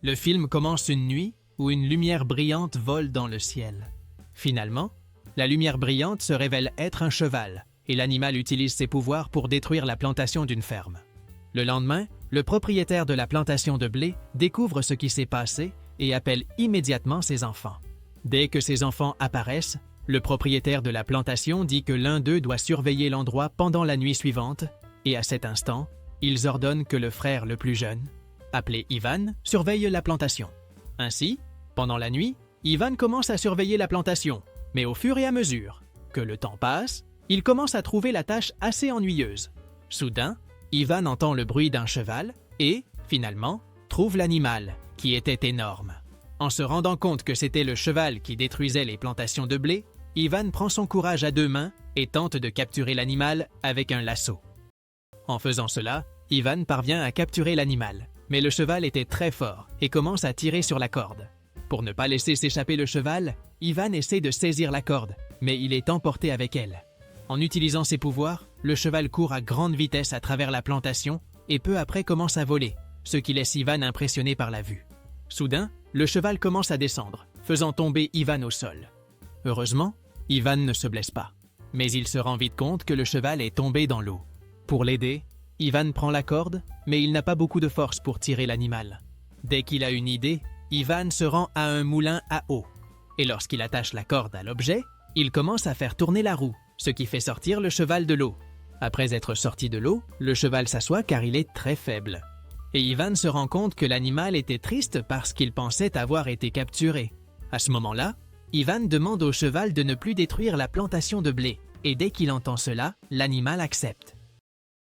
Le film commence une nuit où une lumière brillante vole dans le ciel. Finalement, la lumière brillante se révèle être un cheval et l'animal utilise ses pouvoirs pour détruire la plantation d'une ferme. Le lendemain, le propriétaire de la plantation de blé découvre ce qui s'est passé et appelle immédiatement ses enfants. Dès que ses enfants apparaissent, le propriétaire de la plantation dit que l'un d'eux doit surveiller l'endroit pendant la nuit suivante et à cet instant, ils ordonnent que le frère le plus jeune, appelé Ivan, surveille la plantation. Ainsi, pendant la nuit, Ivan commence à surveiller la plantation, mais au fur et à mesure que le temps passe, il commence à trouver la tâche assez ennuyeuse. Soudain, Ivan entend le bruit d'un cheval et, finalement, trouve l'animal, qui était énorme. En se rendant compte que c'était le cheval qui détruisait les plantations de blé, Ivan prend son courage à deux mains et tente de capturer l'animal avec un lasso. En faisant cela, Ivan parvient à capturer l'animal, mais le cheval était très fort et commence à tirer sur la corde. Pour ne pas laisser s'échapper le cheval, Ivan essaie de saisir la corde, mais il est emporté avec elle. En utilisant ses pouvoirs, le cheval court à grande vitesse à travers la plantation et peu après commence à voler, ce qui laisse Ivan impressionné par la vue. Soudain, le cheval commence à descendre, faisant tomber Ivan au sol. Heureusement, Ivan ne se blesse pas, mais il se rend vite compte que le cheval est tombé dans l'eau. Pour l'aider, Ivan prend la corde, mais il n'a pas beaucoup de force pour tirer l'animal. Dès qu'il a une idée, Ivan se rend à un moulin à eau. Et lorsqu'il attache la corde à l'objet, il commence à faire tourner la roue, ce qui fait sortir le cheval de l'eau. Après être sorti de l'eau, le cheval s'assoit car il est très faible. Et Ivan se rend compte que l'animal était triste parce qu'il pensait avoir été capturé. À ce moment-là, Ivan demande au cheval de ne plus détruire la plantation de blé, et dès qu'il entend cela, l'animal accepte.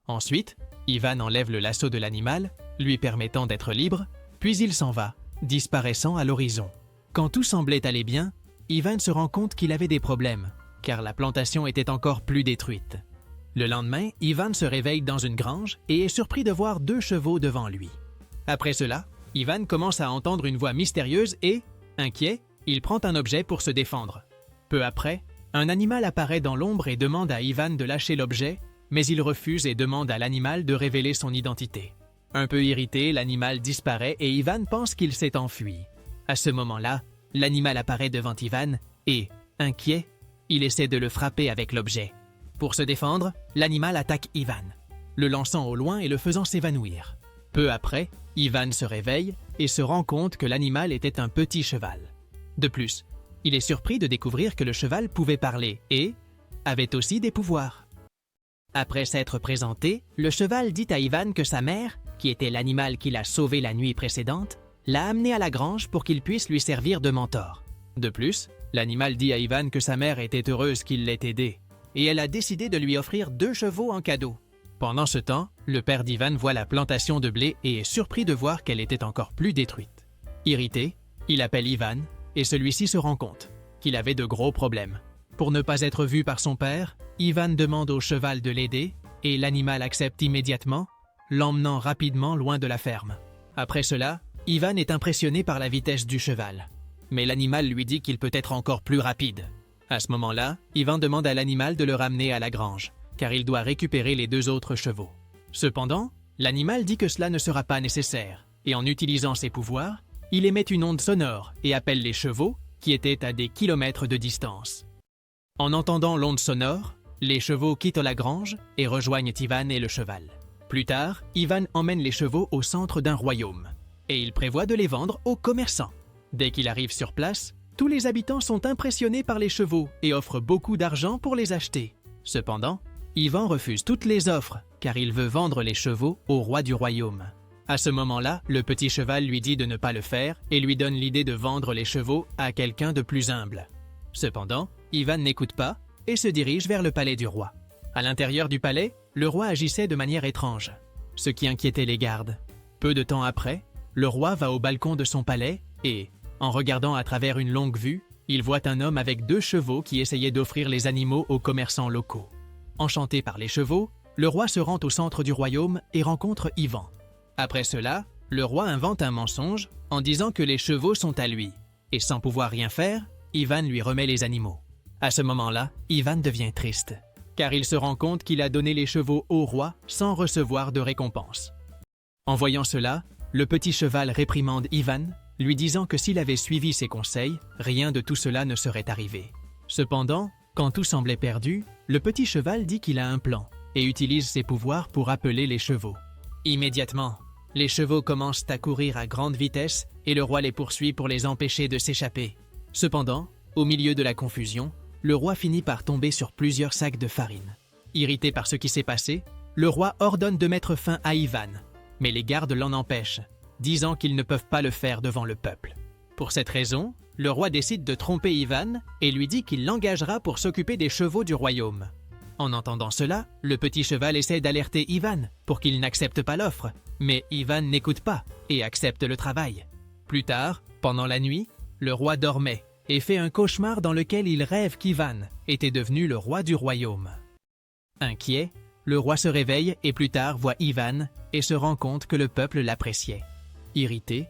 Ensuite, Ivan enlève le lasso de l'animal, lui permettant d'être libre, puis il s'en va, disparaissant à l'horizon. Quand tout semblait aller bien, Ivan se rend compte qu'il avait des problèmes, car la plantation était encore plus détruite. Le lendemain, Ivan se réveille dans une grange et est surpris de voir 2 chevaux devant lui. Après cela, Ivan commence à entendre une voix mystérieuse et, inquiet, il prend un objet pour se défendre. Peu après, un animal apparaît dans l'ombre et demande à Ivan de lâcher l'objet, mais il refuse et demande à l'animal de révéler son identité. Un peu irrité, l'animal disparaît et Ivan pense qu'il s'est enfui. À ce moment-là, l'animal apparaît devant Ivan et, inquiet, il essaie de le frapper avec l'objet. Pour se défendre, l'animal attaque Ivan, le lançant au loin et le faisant s'évanouir. Peu après, Ivan se réveille et se rend compte que l'animal était un petit cheval. De plus, il est surpris de découvrir que le cheval pouvait parler et avait aussi des pouvoirs. Après s'être présenté, le cheval dit à Ivan que sa mère, qui était l'animal qu'il a sauvé la nuit précédente, l'a amené à la grange pour qu'il puisse lui servir de mentor. De plus, l'animal dit à Ivan que sa mère était heureuse qu'il l'ait aidé, et elle a décidé de lui offrir 2 chevaux en cadeau. Pendant ce temps, le père d'Ivan voit la plantation de blé et est surpris de voir qu'elle était encore plus détruite. Irrité, il appelle Ivan, et celui-ci se rend compte qu'il avait de gros problèmes. Pour ne pas être vu par son père, Ivan demande au cheval de l'aider, et l'animal accepte immédiatement, l'emmenant rapidement loin de la ferme. Après cela, Ivan est impressionné par la vitesse du cheval. Mais l'animal lui dit qu'il peut être encore plus rapide. À ce moment-là, Ivan demande à l'animal de le ramener à la grange, car il doit récupérer les 2 autres chevaux. Cependant, l'animal dit que cela ne sera pas nécessaire, et en utilisant ses pouvoirs, il émet une onde sonore et appelle les chevaux, qui étaient à des kilomètres de distance. En entendant l'onde sonore, les chevaux quittent la grange et rejoignent Ivan et le cheval. Plus tard, Ivan emmène les chevaux au centre d'un royaume, et il prévoit de les vendre aux commerçants. Dès qu'il arrive sur place, tous les habitants sont impressionnés par les chevaux et offrent beaucoup d'argent pour les acheter. Cependant, Ivan refuse toutes les offres car il veut vendre les chevaux au roi du royaume. À ce moment-là, le petit cheval lui dit de ne pas le faire et lui donne l'idée de vendre les chevaux à quelqu'un de plus humble. Cependant, Ivan n'écoute pas et se dirige vers le palais du roi. À l'intérieur du palais, le roi agissait de manière étrange, ce qui inquiétait les gardes. Peu de temps après, le roi va au balcon de son palais et, en regardant à travers une longue vue, il voit un homme avec 2 chevaux qui essayait d'offrir les animaux aux commerçants locaux. Enchanté par les chevaux, le roi se rend au centre du royaume et rencontre Ivan. Après cela, le roi invente un mensonge en disant que les chevaux sont à lui, et sans pouvoir rien faire, Ivan lui remet les animaux. À ce moment-là, Ivan devient triste, car il se rend compte qu'il a donné les chevaux au roi sans recevoir de récompense. En voyant cela, le petit cheval réprimande Ivan, lui disant que s'il avait suivi ses conseils, rien de tout cela ne serait arrivé. Cependant, quand tout semblait perdu, le petit cheval dit qu'il a un plan et utilise ses pouvoirs pour appeler les chevaux. Immédiatement, les chevaux commencent à courir à grande vitesse et le roi les poursuit pour les empêcher de s'échapper. Cependant, au milieu de la confusion, le roi finit par tomber sur plusieurs sacs de farine. Irrité par ce qui s'est passé, le roi ordonne de mettre fin à Ivan, mais les gardes l'en empêchent, disant qu'ils ne peuvent pas le faire devant le peuple. Pour cette raison, le roi décide de tromper Ivan et lui dit qu'il l'engagera pour s'occuper des chevaux du royaume. En entendant cela, le petit cheval essaie d'alerter Ivan pour qu'il n'accepte pas l'offre, mais Ivan n'écoute pas et accepte le travail. Plus tard, pendant la nuit, le roi dormait et fait un cauchemar dans lequel il rêve qu'Ivan était devenu le roi du royaume. Inquiet, le roi se réveille et plus tard voit Ivan et se rend compte que le peuple l'appréciait. Irrité,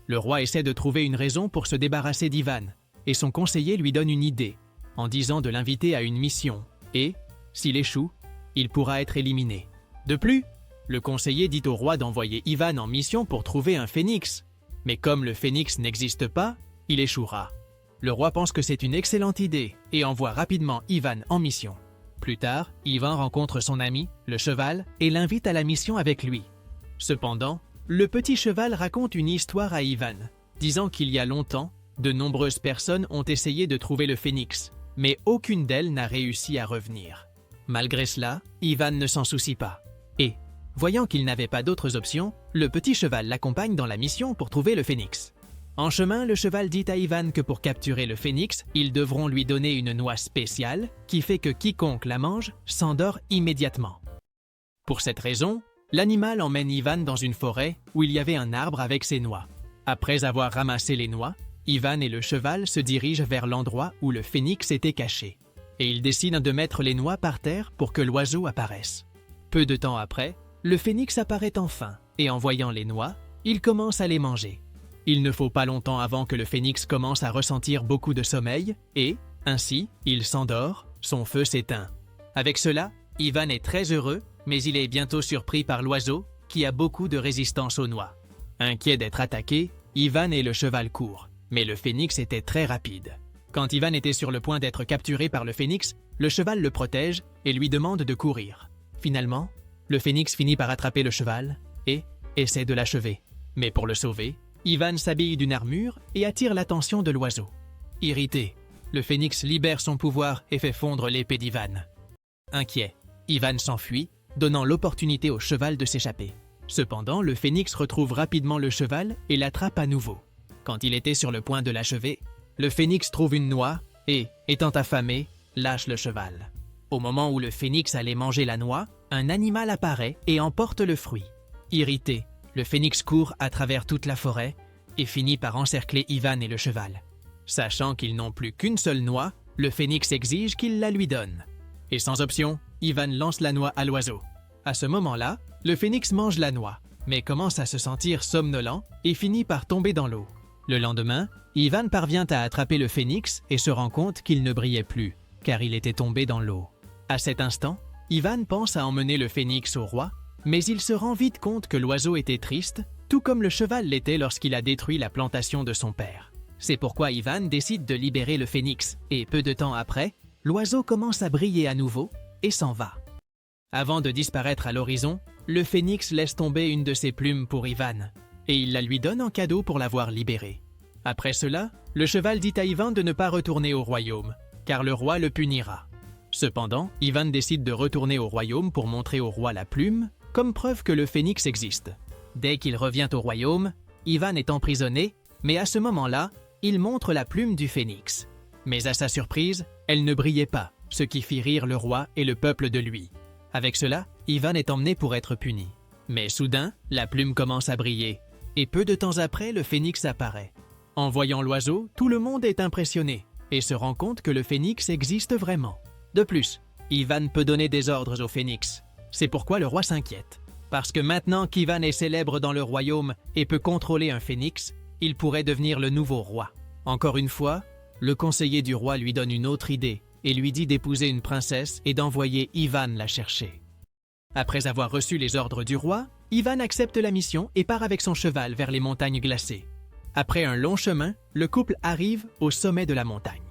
le roi essaie de trouver une raison pour se débarrasser d'Ivan et son conseiller lui donne une idée en disant de l'inviter à une mission et, s'il échoue, il pourra être éliminé. De plus, le conseiller dit au roi d'envoyer Ivan en mission pour trouver un phénix. Mais comme le phénix n'existe pas, il échouera. Le roi pense que c'est une excellente idée et envoie rapidement Ivan en mission. Plus tard, Ivan rencontre son ami, le cheval, et l'invite à la mission avec lui. Cependant, le petit cheval raconte une histoire à Ivan, disant qu'il y a longtemps, de nombreuses personnes ont essayé de trouver le phénix, mais aucune d'elles n'a réussi à revenir. Malgré cela, Ivan ne s'en soucie pas. Et, voyant qu'il n'avait pas d'autres options, le petit cheval l'accompagne dans la mission pour trouver le phénix. En chemin, le cheval dit à Ivan que pour capturer le phénix, ils devront lui donner une noix spéciale qui fait que quiconque la mange s'endort immédiatement. Pour cette raison, l'animal emmène Ivan dans une forêt où il y avait un arbre avec ses noix. Après avoir ramassé les noix, Ivan et le cheval se dirigent vers l'endroit où le phénix était caché. Et ils décident de mettre les noix par terre pour que l'oiseau apparaisse. Peu de temps après, le phénix apparaît enfin et en voyant les noix, il commence à les manger. Il ne faut pas longtemps avant que le phénix commence à ressentir beaucoup de sommeil et, ainsi, il s'endort, son feu s'éteint. Avec cela, Ivan est très heureux, mais il est bientôt surpris par l'oiseau qui a beaucoup de résistance aux noix. Inquiet d'être attaqué, Ivan et le cheval courent, mais le phénix était très rapide. Quand Ivan était sur le point d'être capturé par le phénix, le cheval le protège et lui demande de courir. Finalement, le phénix finit par attraper le cheval et essaie de l'achever. Mais pour le sauver, Ivan s'habille d'une armure et attire l'attention de l'oiseau. Irrité, le phénix libère son pouvoir et fait fondre l'épée d'Ivan. Inquiet, Ivan s'enfuit, donnant l'opportunité au cheval de s'échapper. Cependant, le phénix retrouve rapidement le cheval et l'attrape à nouveau. Quand il était sur le point de l'achever, le phénix trouve une noix et, étant affamé, lâche le cheval. Au moment où le phénix allait manger la noix, un animal apparaît et emporte le fruit. Irrité, le phénix court à travers toute la forêt et finit par encercler Ivan et le cheval. Sachant qu'ils n'ont plus qu'une seule noix, le phénix exige qu'il la lui donne. Et sans option, Ivan lance la noix à l'oiseau. À ce moment-là, le phénix mange la noix, mais commence à se sentir somnolent et finit par tomber dans l'eau. Le lendemain, Ivan parvient à attraper le phénix et se rend compte qu'il ne brillait plus, car il était tombé dans l'eau. À cet instant, Ivan pense à emmener le phénix au roi, mais il se rend vite compte que l'oiseau était triste, tout comme le cheval l'était lorsqu'il a détruit la plantation de son père. C'est pourquoi Ivan décide de libérer le phénix, et peu de temps après, l'oiseau commence à briller à nouveau et s'en va. Avant de disparaître à l'horizon, le phénix laisse tomber une de ses plumes pour Ivan, et il la lui donne en cadeau pour l'avoir libéré. Après cela, le cheval dit à Ivan de ne pas retourner au royaume, car le roi le punira. Cependant, Ivan décide de retourner au royaume pour montrer au roi la plume, comme preuve que le phénix existe. Dès qu'il revient au royaume, Ivan est emprisonné, mais à ce moment-là, il montre la plume du phénix. Mais à sa surprise, elle ne brillait pas, ce qui fit rire le roi et le peuple de lui. Avec cela, Ivan est emmené pour être puni. Mais soudain, la plume commence à briller, et peu de temps après, le phénix apparaît. En voyant l'oiseau, tout le monde est impressionné et se rend compte que le phénix existe vraiment. De plus, Ivan peut donner des ordres au phénix. C'est pourquoi le roi s'inquiète. Parce que maintenant qu'Ivan est célèbre dans le royaume et peut contrôler un phénix, il pourrait devenir le nouveau roi. Encore une fois, le conseiller du roi lui donne une autre idée et lui dit d'épouser une princesse et d'envoyer Ivan la chercher. Après avoir reçu les ordres du roi, Ivan accepte la mission et part avec son cheval vers les montagnes glacées. Après un long chemin, le couple arrive au sommet de la montagne.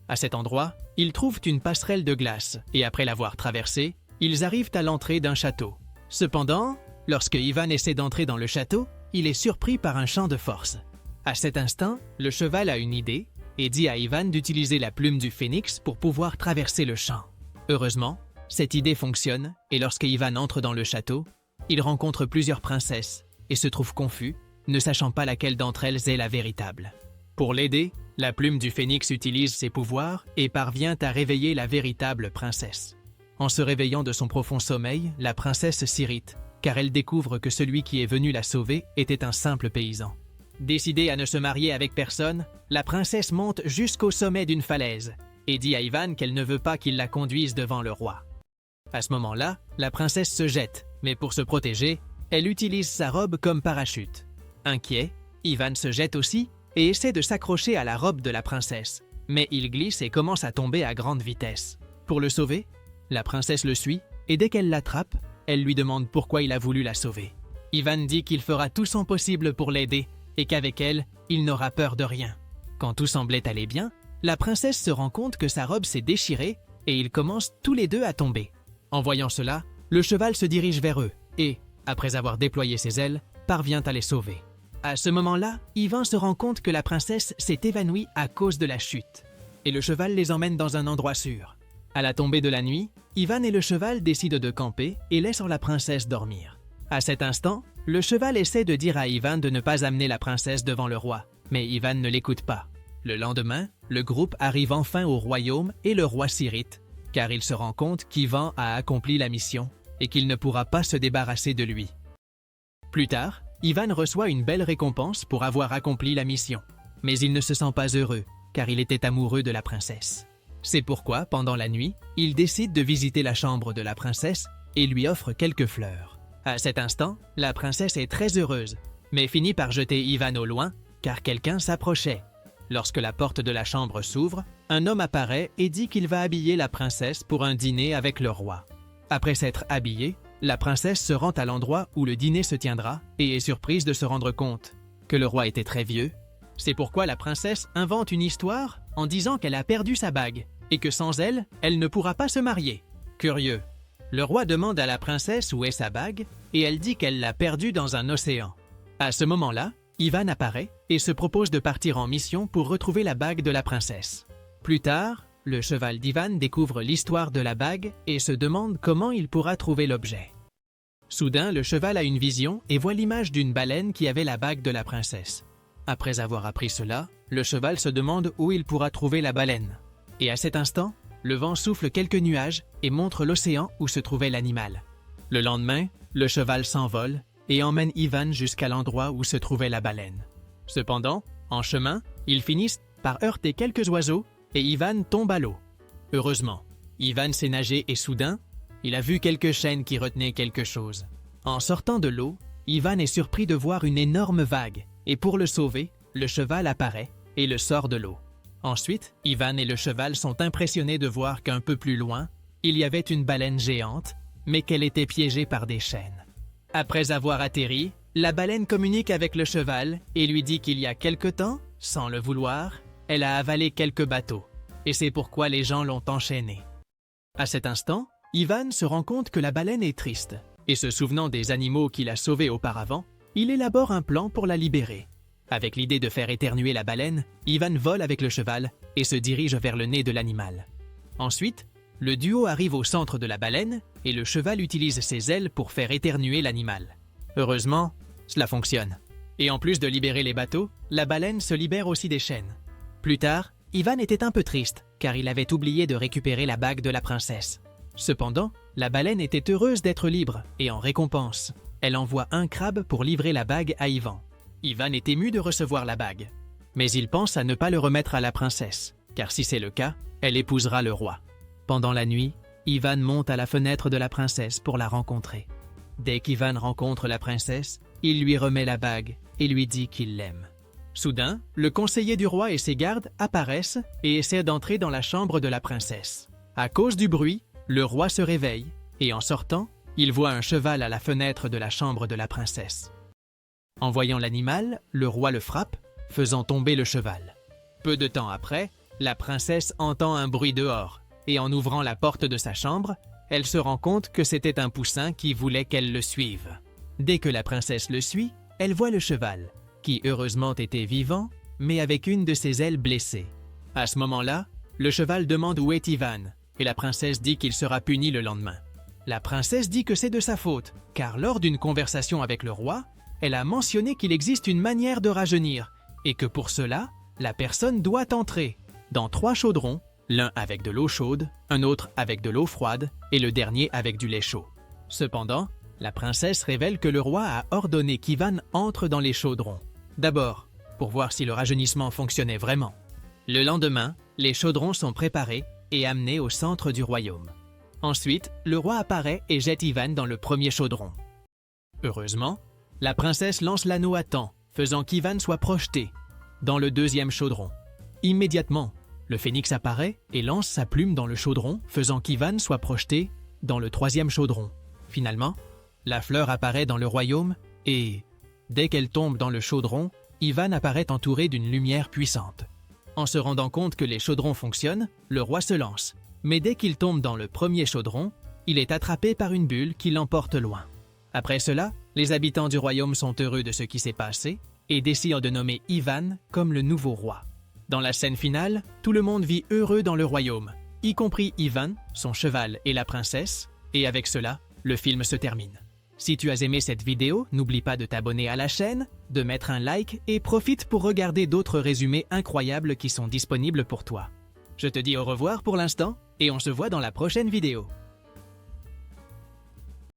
À cet endroit, ils trouvent une passerelle de glace et après l'avoir traversée, ils arrivent à l'entrée d'un château. Cependant, lorsque Ivan essaie d'entrer dans le château, il est surpris par un chant de force. À cet instant, le cheval a une idée et dit à Ivan d'utiliser la plume du phénix pour pouvoir traverser le champ. Heureusement, cette idée fonctionne et lorsque Ivan entre dans le château, il rencontre plusieurs princesses et se trouve confus, ne sachant pas laquelle d'entre elles est la véritable. Pour l'aider, la plume du phénix utilise ses pouvoirs et parvient à réveiller la véritable princesse. En se réveillant de son profond sommeil, la princesse s'irrite, car elle découvre que celui qui est venu la sauver était un simple paysan. Décidée à ne se marier avec personne, la princesse monte jusqu'au sommet d'une falaise et dit à Ivan qu'elle ne veut pas qu'il la conduise devant le roi. À ce moment-là, la princesse se jette, mais pour se protéger, elle utilise sa robe comme parachute. Inquiet, Ivan se jette aussi et essaie de s'accrocher à la robe de la princesse, mais il glisse et commence à tomber à grande vitesse. Pour le sauver, la princesse le suit et dès qu'elle l'attrape, elle lui demande pourquoi il a voulu la sauver. Ivan dit qu'il fera tout son possible pour l'aider et qu'avec elle, il n'aura peur de rien. Quand tout semblait aller bien, la princesse se rend compte que sa robe s'est déchirée et ils commencent tous les deux à tomber. En voyant cela, le cheval se dirige vers eux et, après avoir déployé ses ailes, parvient à les sauver. À ce moment-là, Ivan se rend compte que la princesse s'est évanouie à cause de la chute et le cheval les emmène dans un endroit sûr. À la tombée de la nuit, Ivan et le cheval décident de camper et laissent la princesse dormir. À cet instant, le cheval essaie de dire à Ivan de ne pas amener la princesse devant le roi, mais Ivan ne l'écoute pas. Le lendemain, le groupe arrive enfin au royaume et le roi s'irrite, car il se rend compte qu'Ivan a accompli la mission et qu'il ne pourra pas se débarrasser de lui. Plus tard, Ivan reçoit une belle récompense pour avoir accompli la mission, mais il ne se sent pas heureux, car il était amoureux de la princesse. C'est pourquoi, pendant la nuit, il décide de visiter la chambre de la princesse et lui offre quelques fleurs. À cet instant, la princesse est très heureuse, mais finit par jeter Ivan au loin, car quelqu'un s'approchait. Lorsque la porte de la chambre s'ouvre, un homme apparaît et dit qu'il va habiller la princesse pour un dîner avec le roi. Après s'être habillée, la princesse se rend à l'endroit où le dîner se tiendra et est surprise de se rendre compte que le roi était très vieux. C'est pourquoi la princesse invente une histoire en disant qu'elle a perdu sa bague et que sans elle, elle ne pourra pas se marier. Curieux, le roi demande à la princesse où est sa bague et elle dit qu'elle l'a perdue dans un océan. À ce moment-là, Ivan apparaît et se propose de partir en mission pour retrouver la bague de la princesse. Plus tard, le cheval d'Ivan découvre l'histoire de la bague et se demande comment il pourra trouver l'objet. Soudain, le cheval a une vision et voit l'image d'une baleine qui avait la bague de la princesse. Après avoir appris cela, le cheval se demande où il pourra trouver la baleine. Et à cet instant, le vent souffle quelques nuages et montre l'océan où se trouvait l'animal. Le lendemain, le cheval s'envole et emmène Ivan jusqu'à l'endroit où se trouvait la baleine. Cependant, en chemin, ils finissent par heurter quelques oiseaux et Ivan tombe à l'eau. Heureusement, Ivan sait nager et soudain, il a vu quelques chaînes qui retenaient quelque chose. En sortant de l'eau, Ivan est surpris de voir une énorme vague et pour le sauver, le cheval apparaît et le sort de l'eau. Ensuite, Ivan et le cheval sont impressionnés de voir qu'un peu plus loin, il y avait une baleine géante, mais qu'elle était piégée par des chaînes. Après avoir atterri, la baleine communique avec le cheval et lui dit qu'il y a quelque temps, sans le vouloir, elle a avalé quelques bateaux, et c'est pourquoi les gens l'ont enchaînée. À cet instant, Ivan se rend compte que la baleine est triste, et se souvenant des animaux qu'il a sauvés auparavant, il élabore un plan pour la libérer. Avec l'idée de faire éternuer la baleine, Ivan vole avec le cheval et se dirige vers le nez de l'animal. Ensuite, le duo arrive au centre de la baleine et le cheval utilise ses ailes pour faire éternuer l'animal. Heureusement, cela fonctionne. Et en plus de libérer les bateaux, la baleine se libère aussi des chaînes. Plus tard, Ivan était un peu triste car il avait oublié de récupérer la bague de la princesse. Cependant, la baleine était heureuse d'être libre et en récompense, elle envoie un crabe pour livrer la bague à Ivan. Ivan est ému de recevoir la bague, mais il pense à ne pas le remettre à la princesse, car si c'est le cas, elle épousera le roi. Pendant la nuit, Ivan monte à la fenêtre de la princesse pour la rencontrer. Dès qu'Ivan rencontre la princesse, il lui remet la bague et lui dit qu'il l'aime. Soudain, le conseiller du roi et ses gardes apparaissent et essaient d'entrer dans la chambre de la princesse. À cause du bruit, le roi se réveille et en sortant, il voit un cheval à la fenêtre de la chambre de la princesse. En voyant l'animal, le roi le frappe, faisant tomber le cheval. Peu de temps après, la princesse entend un bruit dehors, et en ouvrant la porte de sa chambre, elle se rend compte que c'était un poussin qui voulait qu'elle le suive. Dès que la princesse le suit, elle voit le cheval, qui heureusement était vivant, mais avec une de ses ailes blessée. À ce moment-là, le cheval demande où est Ivan, et la princesse dit qu'il sera puni le lendemain. La princesse dit que c'est de sa faute, car lors d'une conversation avec le roi, elle a mentionné qu'il existe une manière de rajeunir, et que pour cela, la personne doit entrer dans 3 chaudrons, l'un avec de l'eau chaude, un autre avec de l'eau froide, et le dernier avec du lait chaud. Cependant, la princesse révèle que le roi a ordonné qu'Ivan entre dans les chaudrons. D'abord, pour voir si le rajeunissement fonctionnait vraiment. Le lendemain, les chaudrons sont préparés et amenés au centre du royaume. Ensuite, le roi apparaît et jette Ivan dans le premier chaudron. Heureusement, la princesse lance l'anneau à temps, faisant qu'Ivan soit projeté dans le deuxième chaudron. Immédiatement, le phénix apparaît et lance sa plume dans le chaudron, faisant qu'Ivan soit projeté dans le troisième chaudron. Finalement, la fleur apparaît dans le royaume et, dès qu'elle tombe dans le chaudron, Ivan apparaît entouré d'une lumière puissante. En se rendant compte que les chaudrons fonctionnent, le roi se lance. Mais dès qu'il tombe dans le premier chaudron, il est attrapé par une bulle qui l'emporte loin. Après cela, les habitants du royaume sont heureux de ce qui s'est passé et décident de nommer Ivan comme le nouveau roi. Dans la scène finale, tout le monde vit heureux dans le royaume, y compris Ivan, son cheval et la princesse, et avec cela, le film se termine. Si tu as aimé cette vidéo, n'oublie pas de t'abonner à la chaîne, de mettre un like et profite pour regarder d'autres résumés incroyables qui sont disponibles pour toi. Je te dis au revoir pour l'instant et on se voit dans la prochaine vidéo.